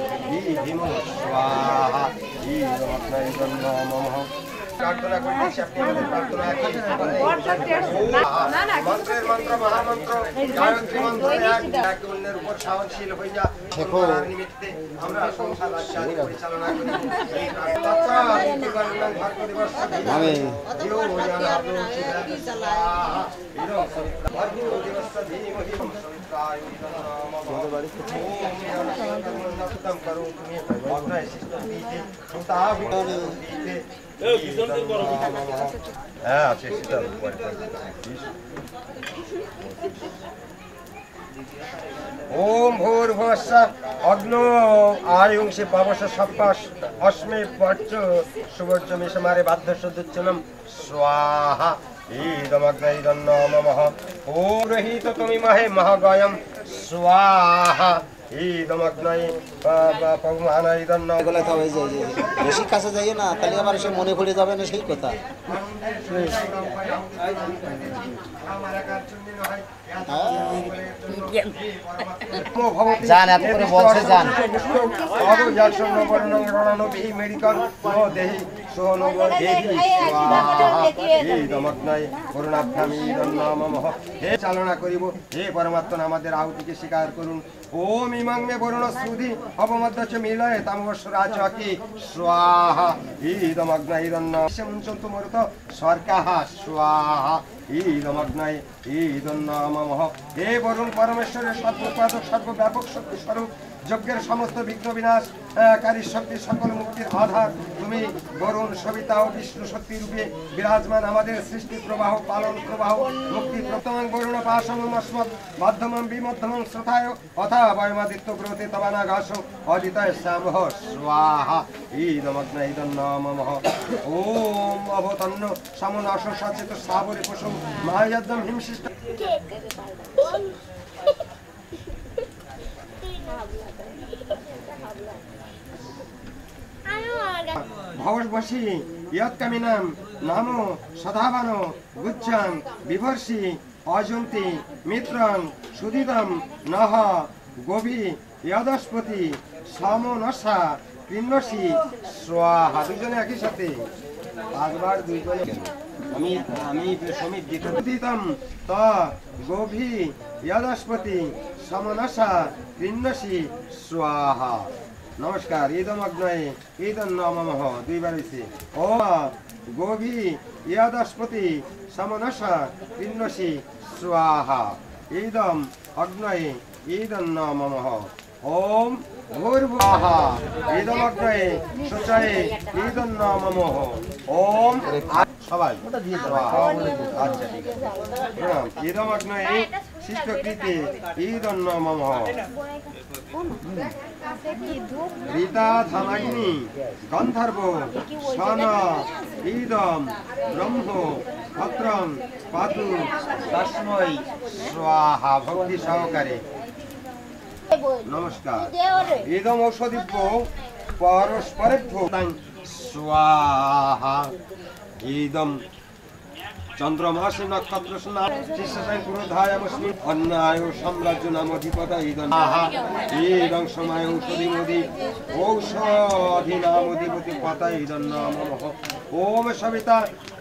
ভীম স্বাহা ইদম অগ্নি ইদম নমঃ। প্রার্থনা করতেছি, আপনি আমাদের প্রার্থনা মন্ত্রের মন্ত্র মহামন্ত্র গায়ত্রী মন্ত্র এক অন্যের উপর সহনশীল হইয়া নিমিত্তে আমরা সংসার রাজ্য পরিচালনা করি। হ্যাঁ সেটা ওম ভূর্ভুবস্সঃ অগ্নো আয়ুংসে পাবস সপ্পাস অস্মে পর্চ সুবর্চ মিশমারে বাধ্যস্য দুচ্ছনম স্বাহা ইদম অগ্নি ইদম নমঃ। ওম রহিত তুমি মহে মহাগয়ম স্বাহা ইদম অগ্নি পবমান ইদম নমঃ। বেশি কাছে যাইও না, তাহলে আমার এসে মনে পড়ে যাবে না সেই কথা। আমার একার জন্য নয় যান, এত করে বলছে, যান। মেডিকেল দেহি হে চালনা করিব, হে পরমাত্মা আমাদের আহুতিকে স্বীকার করুন। ওম ইমাং মে বরুণ সুধি অপমধ্যচ মিলয়ে তামবস্বরাজ কি স্বাহা ইদমগ্ন ইদন্ন মুঞ্চন্তু মরুত স্বর্গাহ স্বাহা ইদমগ্নয় ইদন্নমঃ। হে বরুণ পরমেশ্বরের সর্বোৎপাদক সর্বব্যাপক শক্তি স্বরূপ, যজ্ঞের সমস্ত বিঘ্ন বিনাশকারী শক্তি, সকল মুক্তির আধার তুমি বরুণ, সবিতা ও বিষ্ণু শক্তি রূপে বিরাজমান। আমাদের সৃষ্টি প্রবাহ, পালন প্রবাহ, মুক্তি প্রতমং বরুণ পাশমম অস্মৎ মাধ্যমম বিমধ্যমং শ্রথায় অথা বয়মাদিত্য গ্রোতে তবানাঘাস অদিতয় শ্যামহ স্বাহা ইদমগ্ন ইদন্নমঃ। ওম অবতন্ন সমনাশ সচেত সাবরে পশু মহাযজ্ঞম হিমশিষ্ট ভবসী ইয়ৎকামিনাম নামো সদাবানো গুচ্ছাং বিভর্ষি অজন্তি মিত্রং সুদিদম নহ গভি ইয়দস্পতি সমনসা কৃণ্যসি স্বাহা। দুজনে একই সাথে পাঁচবার দুইজনে আমি সমিত দিতম ত গভি ইয়দস্পতি সমনসা কৃণ্যসি স্বাহা। নমস্কার। ইদম অগ্নয়ে ইদন্নমঃ দুইবার হইছে। ও গভি ইয়াদস্পতি সমনসা কৃণ্যসি স্বাহা। ইদম অগ্নয়ে ইদন্নমঃ। ওম ভূর্ভুবঃ ইদম অগ্নয়ে শুচয়ে ইদন্নমঃ। ওম সবাই আচ্ছা ঠিক আছে। ইদম অগ্নয়ে শিষ্টকৃতে ইদন্নমঃ। রীতা ধামাগ্নি গন্ধর্ব সন ইদম ব্রহ্ম ভদ্রং পাতু তস্मै স্বাহা। ভক্তি সহকারে নমস্কার। ইদম ঔষধিভ্য পরস্পরেভ্য স্বাহা। ইদম চন্দ্রমাসে নক্ষত্র স্নান শিষ্যসায় পুরোধায়ামস্মি অন্যায় সাম্রাজ্য নাম অধিপতা ইদম ইদং সময় ঔষধি মোদি ঔষধি নাম অধিপতি পতা ইদম নমঃ। ওম সবিতা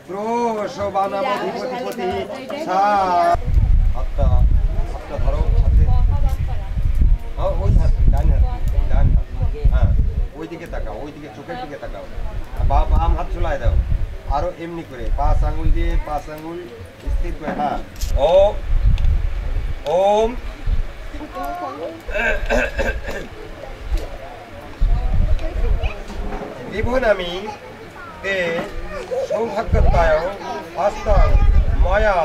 ক্রোশবা নাম অধিপতিপতি সা। হাতটা ধরো হাতে, ওই হাত ডান হাত, হ্যাঁ ওইদিকে তাকাও, ওইদিকে চোখের দিকে তাকাও, বাম হাত ঝুলাই দাও। আরো এমনি করে 5 আঙ্গুল দিয়ে 5 আঙ্গুল স্থির করে, হ্যাঁ। ওম বিভুনামি তে সৌভাগ্যতায় হস্তং ময়া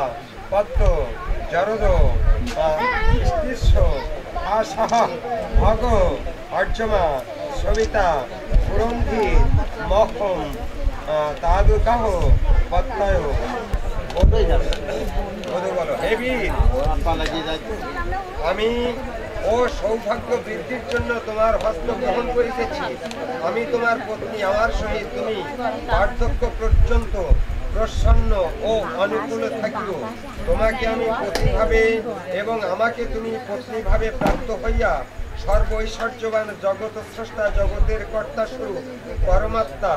পদ্ম জরদ স্থিষ্য আশাহ ভগ অর্জমা সবিতা সুরন্ধি মহম তাদুকাহ পত্তয় বলো। হে বীর, আমি ও সৌভাগ্য বৃদ্ধির জন্য তোমার হস্ত গ্রহণ করিতেছি। আমি তোমার পত্নী, আমার সহিত তুমি বার্ধক্য পর্যন্ত প্রসন্ন ও অনুকূল থাকিব। তোমাকে আমি পত্নীভাবে এবং আমাকে তুমি পত্নীভাবে প্রাপ্ত হইয়া সর্ব ঐশ্বর্যবান জগৎ স্রষ্টা, জগতের কর্তা স্বরূপ পরমাত্মা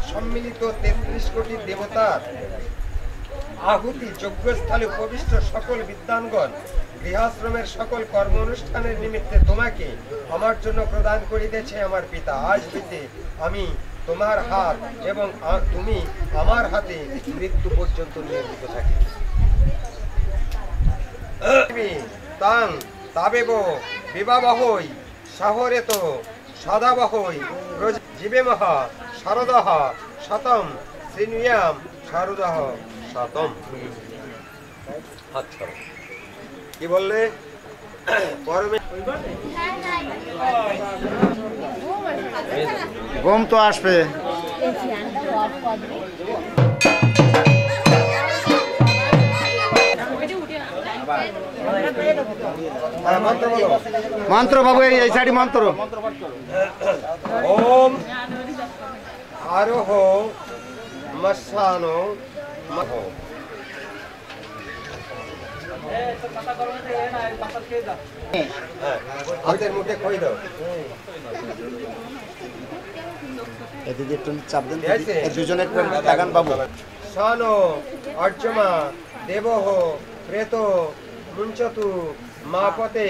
সম্মিলিত 33 কোটি দেবতার আহুতি যজ্ঞস্থলে উপবিষ্ট সকল বিদ্বানগণ, গৃহাশ্রমের সকল কর্ম অনুষ্ঠানের নিমিত্তে তোমাকে আমার জন্য প্রদান করিতেছে আমার পিতা। আজ হইতে আমি তোমার হাত এবং তুমি আমার হাতে মৃত্যু পর্যন্ত নিয়োজিত থাকি। তাং তাবেব বিবাবহৈ সাহরেত সদাবহৈ জীবেমহ শারদহ শতম শ্রীনুয়াম শারদহ শতম। আচ্ছা কি বললে? গম তো আসবে। মন্ত্র বাবু, এই সাইডে মন্ত্র। ওম আরোহ মশানো হাতের মুঠে খই দাও। এদিকে একটু চাপ দেন, দুজনের লাগান বাবু। শান অর্চমা দেবহ প্রেত মুঞ্চতু মাপতে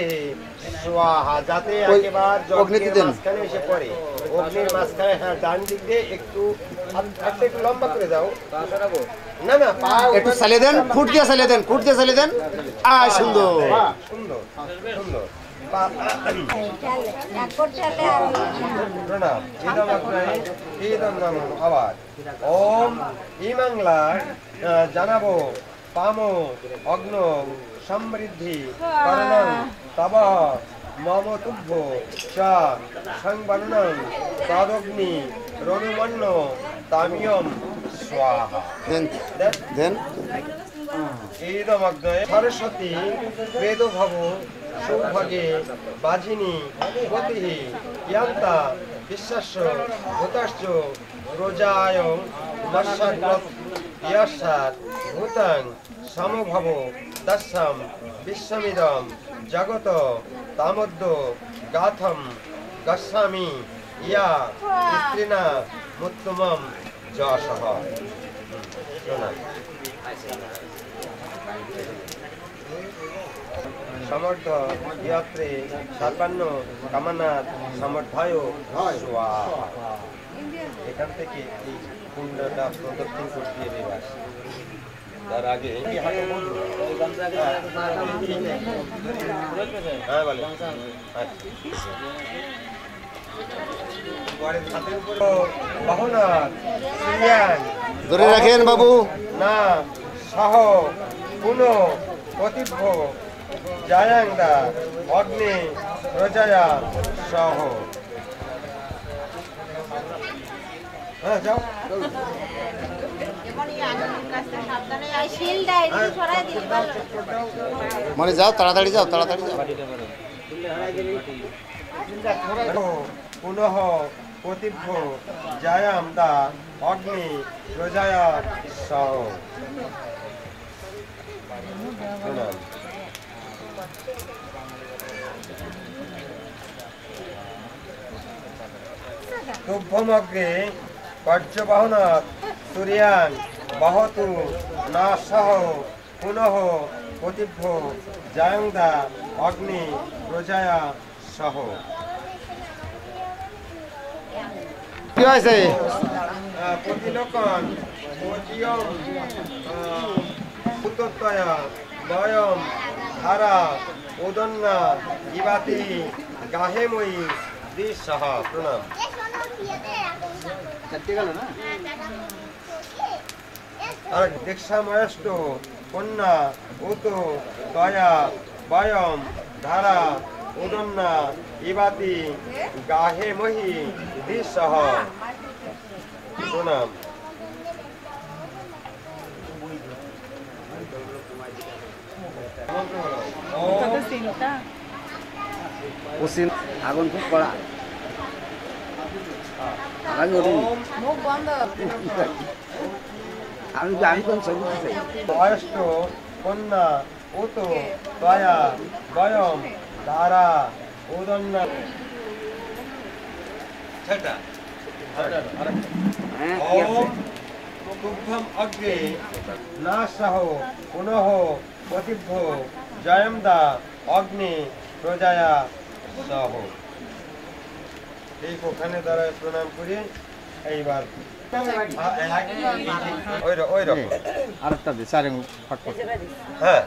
স্বাহা, যাতে একেবারে অগ্নির মাঝখানে এসে পড়ে। অগ্নির মাঝখানে, হ্যাঁ ডান দিক দিয়ে একটু একটু লম্বা করে দাও। না না, পা একটু চালিয়ে দেন, ফুট দিয়ে চালিয়ে দেন, ফুট দিয়ে চালিয়ে দেন। সুন্দর সুন্দর সুন্দর। প্রণাম। ঈদম নাম আবার ওম ইমাংলা জানাবো পামো অগ্ন সমৃদ্ধি করণং তব মম তুভ্য চা সংবর্ণং তদগ্নি রণুমন্ন তামিয়ম স্বাহা। দেন ঈদমগ্নে সরস্বতী বেদভব সৌভাগে বাজিনী গতিহি ইয়ান্তা বিশ্বাস্য ভূতাশ্চ রোজায় মৎস্যাগ্রত ইয়াসাত ভূতাং সমভব দশম বিশ্বমিদম জগত তামদ্য গাথম গচ্ছামি ইয়া স্ত্রীনা মুত্তমম যশঃ। সমর্থ ইয়াত্রে সর্বান্ন কামনাথ সমর্থায় স্বাহা। এখান থেকে এই কুণ্ডটা প্রদক্ষিণ করতে হবে। বাস তার আগে হ্যাঁ বলে বাহনা ধরে রাখেন বাবু। না সহ পুন প্রতিভ্য জায়াংদা অগ্নি রজায়া সহ। হ্যাঁ যাও। মানে যাও, তাড়াতাড়ি যাও, তাড়াতাড়ি যাও। পুনঃ প্রতিভ্য জায়াম দা অগ্নি রজায়া সহ। তুভ্যমগ্রে পর্যবহনাৎ সূর্যাং বহতু না সহ পুনঃ প্রতিভ্য জায়ংদা অগ্নি রজায়া সহ। কি হয়েছে? প্রতিলোকন পজিয়ম উত্তরতয়া বয়ম ধারা উদন্না ইবাতি গাহেময়ী দ্বিসহ। প্রণাম। আর দীক্ষাময়ষ্ট কন্যা উত দয়া বয়ম ধারা উদন্না ইবাতি গাহেময়ী দ্বিসহ। প্রণাম। আগুন খুব কড়া। আমি কোন ছবি বয়স্ক কন্যা উত দয়া বয়ম ধারা উদন্না। তুভ্যম অগ্রে না সহ পুনঃ প্রতিভ্য জয়মদা অগ্নি প্রজায়া সহ। ঠিক ওখানে দাঁড়ায় প্রণাম করি। এইবার ওই রকম আরেকটা দে, চারে ফটফট। হ্যাঁ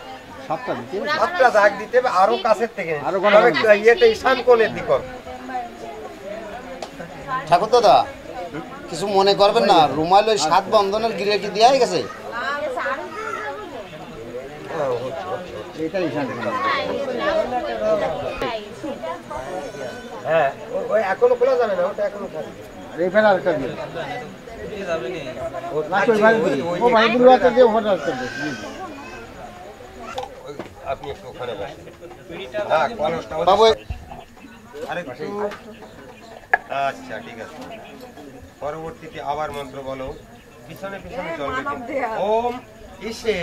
সাতটা দিতে সাতটা দাগ দিতে হবে, আরো কাছের থেকে আরো তবে ইয়েটা ঈশান কোণের দিক হবে। ঠাকুর দাদা কিছু মনে করবেন না, রুমাল ওই 7 বন্ধনের গিরে কি দেওয়া গেছে? এটাই ঈশান। হ্যাঁ ওই এখনো খোলা যাবে না, ওটা এখনো থাকবে। আর এই ফেলা আরেকটা দিয়ে ও ভাইগুলো আছে যে ওটা আরেকটা দিয়ে। আপনি একটু ওখানে বসেন। হ্যাঁ কলসটা বাবু আরেকটু। আচ্ছা ঠিক আছে। পরবর্তীতে আবার মন্ত্র বলো, পিছনে পিছনে চলবে। ওম ইসে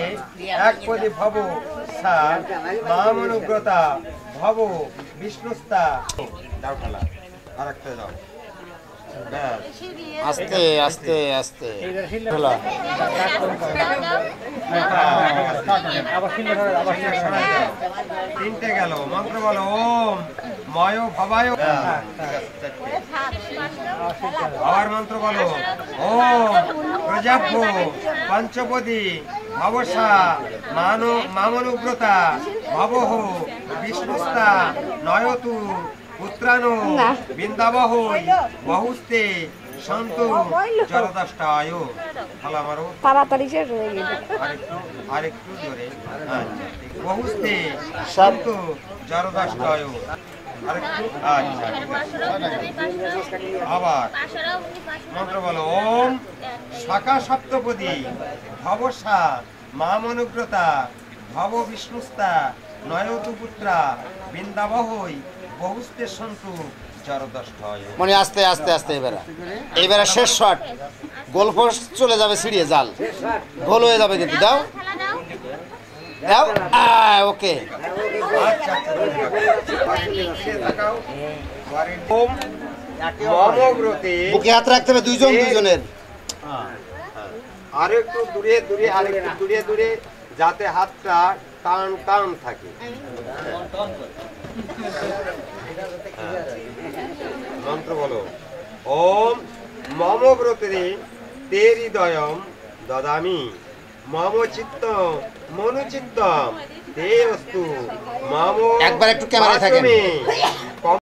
এক পদে ভব সা মামনুগ্রতা ভব বিষ্ণুস্তা দাও ঠালা আরেকটা দাও ব্যাস আস্তে আস্তে আস্তে খোলা। তিনটে গেল মন্ত্র বলো ওম ময় ভবায় আবার মন্ত্র বলো ওম প্রজাভ্য পঞ্চপদী ভবসা মামনুগ্রতা ভবহ বিষ্ণুস্তা নয়তু পুত্রানো বৃন্দাবহ বহুস্তে সন্তু জলদষ্টায় ভালো আমারও তাড়াতাড়ি শেষ হয়ে গেল। আরেকটু জোরে বহুস্তে সন্তু জলদষ্টায় আরেকটু আচ্ছা আবার মন্ত্র বলো ওম শাখা সপ্তপদী ভবসা মামনুগ্রতা ভব বিষ্ণুস্তা নয়তু পুত্রা বৃন্দাবহই বহুস্তে সন্তু জলদষ্টায় মানে আস্তে আস্তে আস্তে এবারে শেষ শট। গোল পোস্ট চলে যাবে ছিড়িয়ে জাল গোল হয়ে যাবে কিন্তু দাও দাও ওকে। বুকে হাত রাখতে হবে দুইজনের। আর একটু দূরে দূরে আর একটু দূরে দূরে যাতে হাতটা টান টান থাকে। মন্ত্র বলো ওম মম ব্রতে তে হৃদয়ম দদামি মম চিত্ত মনুচিত্তম তে অস্তু মম একবার একটু ক্যামেরায় থাকেন।